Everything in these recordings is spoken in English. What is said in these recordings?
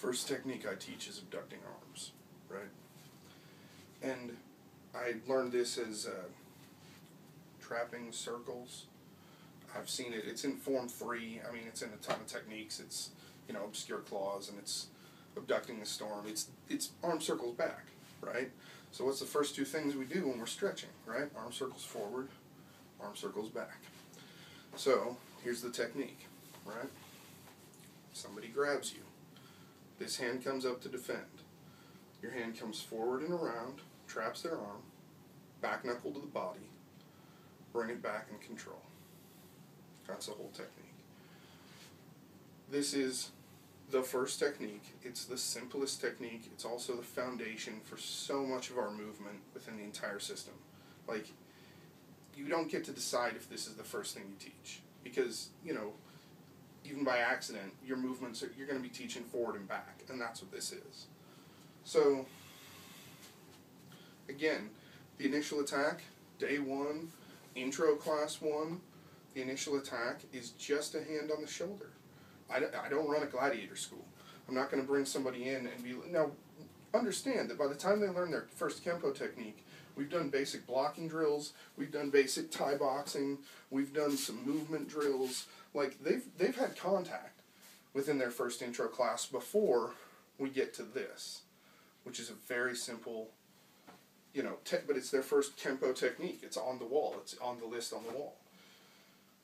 first technique I teach is abducting arms, right? And I learned this as trapping circles. I've seen it. It's in Form 3. I mean, it's in a ton of techniques. It's, you know, obscure claws, and it's abducting the storm. It's arm circles back, right? So what's the first two things we do when we're stretching, right? Arm circles forward, arm circles back. So here's the technique, right? Somebody grabs you. This hand comes up to defend. Your hand comes forward and around, traps their arm, back knuckle to the body, bring it back and control. That's the whole technique. This is the first technique. It's the simplest technique. It's also the foundation for so much of our movement within the entire system. Like, you don't get to decide if this is the first thing you teach. Because, you know, even by accident, your movements, you're going to be teaching forward and back. And that's what this is. So, again, the initial attack, day 1, intro class 1, the initial attack is just a hand on the shoulder. I don't run a gladiator school. I'm not going to bring somebody in and be... Now, understand that by the time they learn their first kenpo technique, we've done basic blocking drills, we've done basic Thai boxing, we've done some movement drills. Like, they've had contact within their first intro class before we get to this, which is a very simple, you know, but it's their first kenpo technique. It's on the wall. It's on the list on the wall.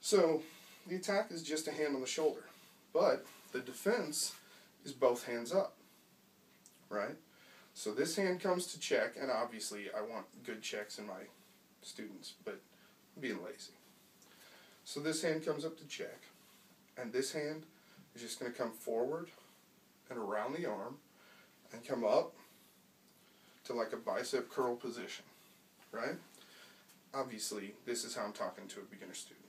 So, the attack is just a hand on the shoulder. But the defense is both hands up, right? So this hand comes to check, and obviously I want good checks in my students, but I'm being lazy. So this hand comes up to check, and this hand is just going to come forward and around the arm and come up to like a bicep curl position, right? Obviously, this is how I'm talking to a beginner student.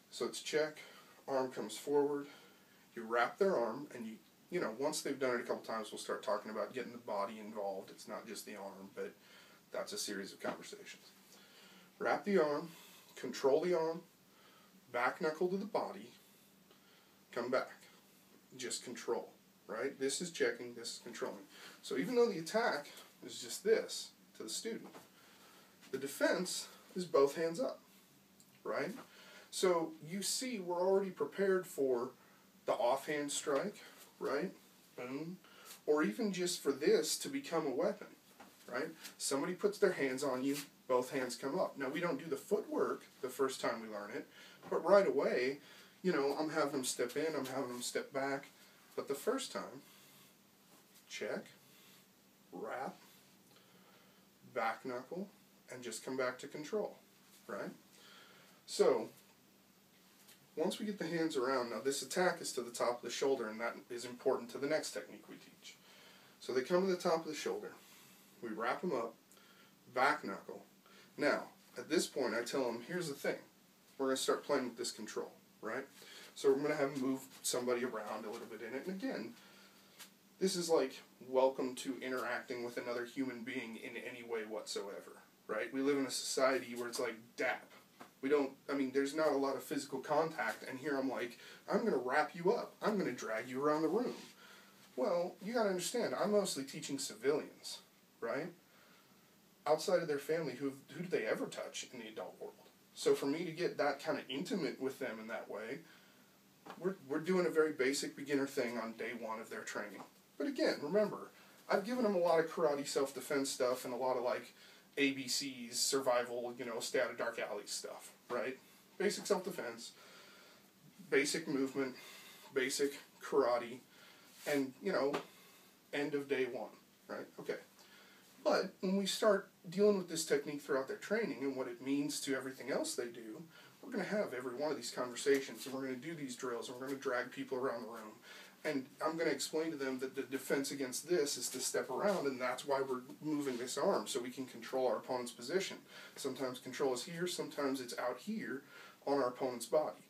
So it's check. Arm comes forward, you wrap their arm, and you know, once they've done it a couple times, we'll start talking about getting the body involved. It's not just the arm, but that's a series of conversations. Wrap the arm, control the arm, back knuckle to the body, come back. Just control, right? This is checking, this is controlling. So even though the attack is just this to the student, the defense is both hands up, right? So you see we're already prepared for the offhand strike, right? Boom. Or even just for this to become a weapon, right? Somebody puts their hands on you, both hands come up. Now we don't do the footwork the first time we learn it, but right away, you know, I'm having them step in, I'm having them step back. But the first time, check, wrap, back knuckle, and just come back to control, right? So, once we get the hands around, now this attack is to the top of the shoulder, and that is important to the next technique we teach. So they come to the top of the shoulder, we wrap them up, back knuckle. Now, at this point I tell them, here's the thing, we're going to start playing with this control, right? So we're going to have them move somebody around a little bit in it, and again, this is like welcome to interacting with another human being in any way whatsoever, right? We live in a society where it's like DAP. We don't, I mean, there's not a lot of physical contact, and here I'm like, I'm going to wrap you up. I'm going to drag you around the room. Well, you got to understand, I'm mostly teaching civilians, right? Outside of their family, who do they ever touch in the adult world? So for me to get that kind of intimate with them in that way, we're doing a very basic beginner thing on day 1 of their training. But again, remember, I've given them a lot of karate self-defense stuff and a lot of like ABCs, survival, you know, stay out of dark alley stuff, right? Basic self-defense, basic movement, basic karate, and, you know, end of day 1, right? Okay. But when we start dealing with this technique throughout their training and what it means to everything else they do, we're going to have every one of these conversations, and we're going to do these drills, and we're going to drag people around the room. And I'm going to explain to them that the defense against this is to step around, and that's why we're moving this arm, so we can control our opponent's position. Sometimes control is here, sometimes it's out here on our opponent's body.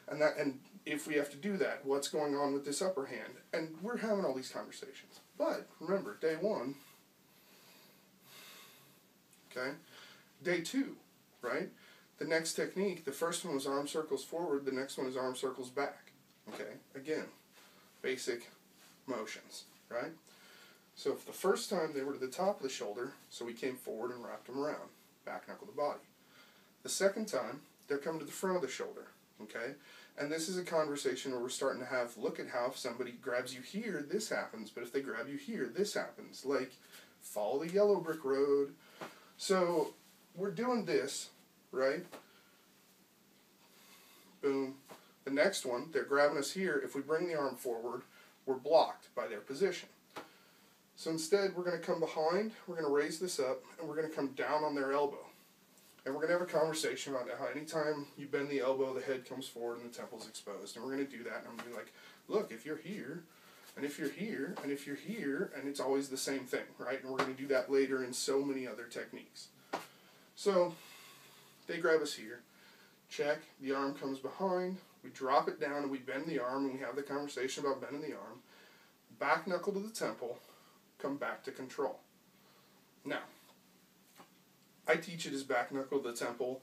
And if we have to do that, what's going on with this upper hand? And we're having all these conversations. But remember, day 1, okay? Day 2, right? The next technique, the first one was arm circles forward, the next one is arm circles back. Okay, again, basic motions, right? So if the first time they were to the top of the shoulder, so we came forward and wrapped them around, back knuckle the body. The second time, they're coming to the front of the shoulder, okay? And this is a conversation where we're starting to have, look at how if somebody grabs you here, this happens, but if they grab you here, this happens. Like, follow the yellow brick road. So we're doing this, right? Boom. The next one, they're grabbing us here. If we bring the arm forward, we're blocked by their position. So instead, we're going to come behind, we're going to raise this up, and we're going to come down on their elbow. And we're going to have a conversation about how anytime you bend the elbow, the head comes forward and the temple's exposed. And we're going to do that, and I'm going to be like, look, if you're here, and if you're here, and if you're here, and it's always the same thing, right? And we're going to do that later in so many other techniques. So, they grab us here. Check, the arm comes behind, we drop it down, and we bend the arm, and we have the conversation about bending the arm. Back knuckle to the temple, come back to control. Now, I teach it as back knuckle to the temple.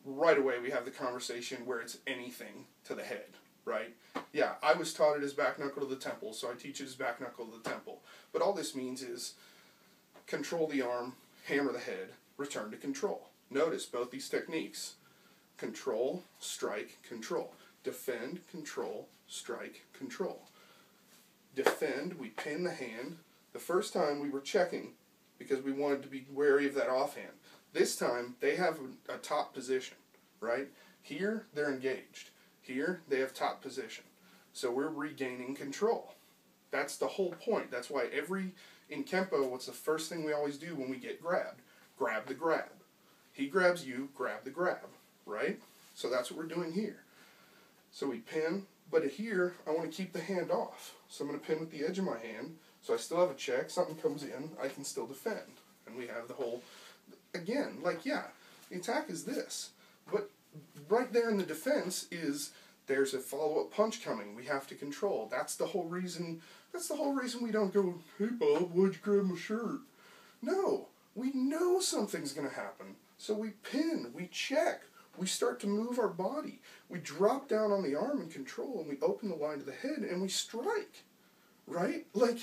Right away we have the conversation where it's anything to the head, right? Yeah, I was taught it as back knuckle to the temple, so I teach it as back knuckle to the temple. But all this means is control the arm, hammer the head, return to control. Notice both these techniques. Control, strike, control. Defend, control, strike, control. Defend, we pin the hand. The first time we were checking because we wanted to be wary of that offhand. This time, they have a top position, right? Here, they're engaged. Here, they have top position. So we're regaining control. That's the whole point. That's why in kenpo, what's the first thing we always do when we get grabbed? Grab the grab. He grabs you, grab the grab, right? So that's what we're doing here. So we pin, but here, I want to keep the hand off. So I'm going to pin with the edge of my hand, so I still have a check. Something comes in, I can still defend. And we have the whole... Again, like, yeah, the attack is this, but right there in the defense is there's a follow-up punch coming. We have to control. That's the whole reason we don't go, hey, Bob, why'd you grab my shirt? No, we know something's going to happen. So we pin, we check, we start to move our body. We drop down on the arm and control, and we open the line to the head, and we strike, right? Like,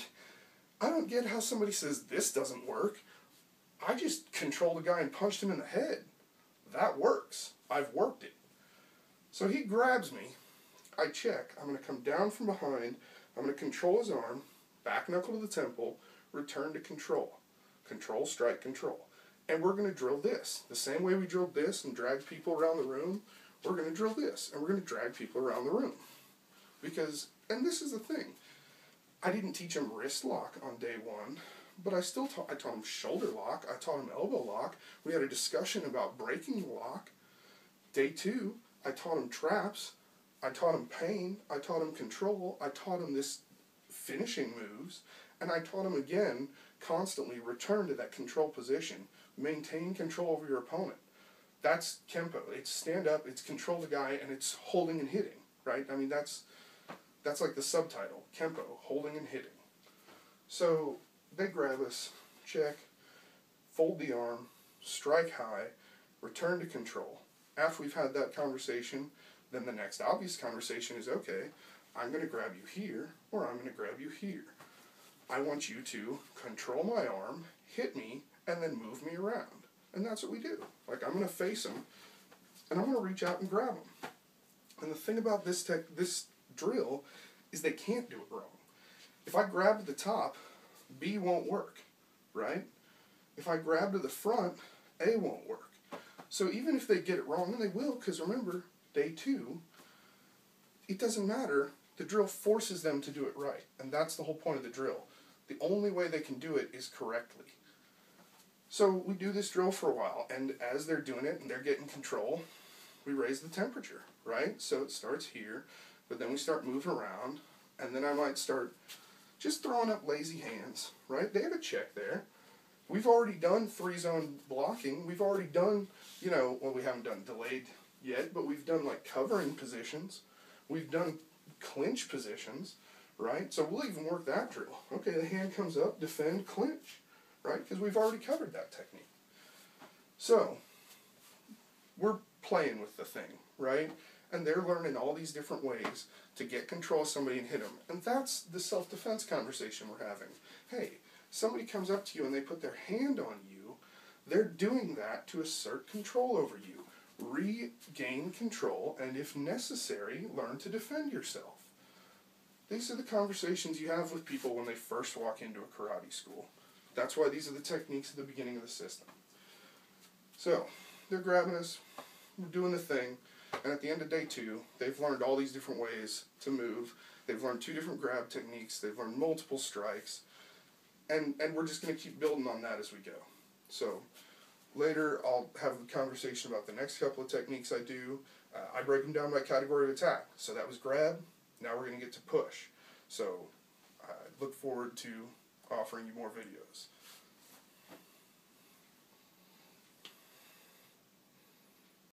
I don't get how somebody says this doesn't work. I just controlled a guy and punched him in the head. That works. I've worked it. So he grabs me. I check. I'm going to come down from behind. I'm going to control his arm. Back knuckle to the temple. Return to control. Control, strike, control. And we're going to drill this. The same way we drilled this and dragged people around the room, we're going to drill this. And we're going to drag people around the room. Because, and this is the thing, I didn't teach him wrist lock on day one. But I taught him shoulder lock, I taught him elbow lock, we had a discussion about breaking the lock. Day 2, I taught him traps, I taught him pain, I taught him control, I taught him this finishing moves, and I taught him again, constantly return to that control position, maintain control over your opponent. That's kenpo. It's stand up, it's control the guy, and it's holding and hitting, right? I mean, that's like the subtitle, kenpo, holding and hitting. So, they grab us, check, fold the arm, strike high, return to control. After we've had that conversation, then the next obvious conversation is, okay, I'm going to grab you here, or I'm going to grab you here. I want you to control my arm, hit me, and then move me around. And that's what we do. Like, I'm going to face him, and I'm going to reach out and grab him. And the thing about this drill is they can't do it wrong. If I grab at the top, B won't work, right? If I grab to the front, A won't work. So even if they get it wrong, and they will, because remember, day 2, it doesn't matter. The drill forces them to do it right, and that's the whole point of the drill. The only way they can do it is correctly. So we do this drill for a while, and as they're doing it and they're getting control, we raise the temperature, right? So it starts here, but then we start moving around, and then I might start just throwing up lazy hands, right? They have a check there. We've already done 3-zone blocking. We've already done, well, we haven't done delayed yet, but we've done, like, covering positions. We've done clinch positions, right? So we'll even work that drill. Okay, the hand comes up, defend, clinch, right? Because we've already covered that technique. So, we're playing with the thing, right? And they're learning all these different ways to get control of somebody and hit them. And that's the self-defense conversation we're having. Hey, somebody comes up to you and they put their hand on you, they're doing that to assert control over you. Regain control, and if necessary, learn to defend yourself. These are the conversations you have with people when they first walk into a karate school. That's why these are the techniques at the beginning of the system. So, they're grabbing us, we're doing the thing, and at the end of day 2, they've learned all these different ways to move. They've learned 2 different grab techniques. They've learned multiple strikes. And we're just going to keep building on that as we go. So, later I'll have a conversation about the next couple of techniques I do. I break them down by category of attack. So that was grab. Now we're going to get to push. So, I look forward to offering you more videos.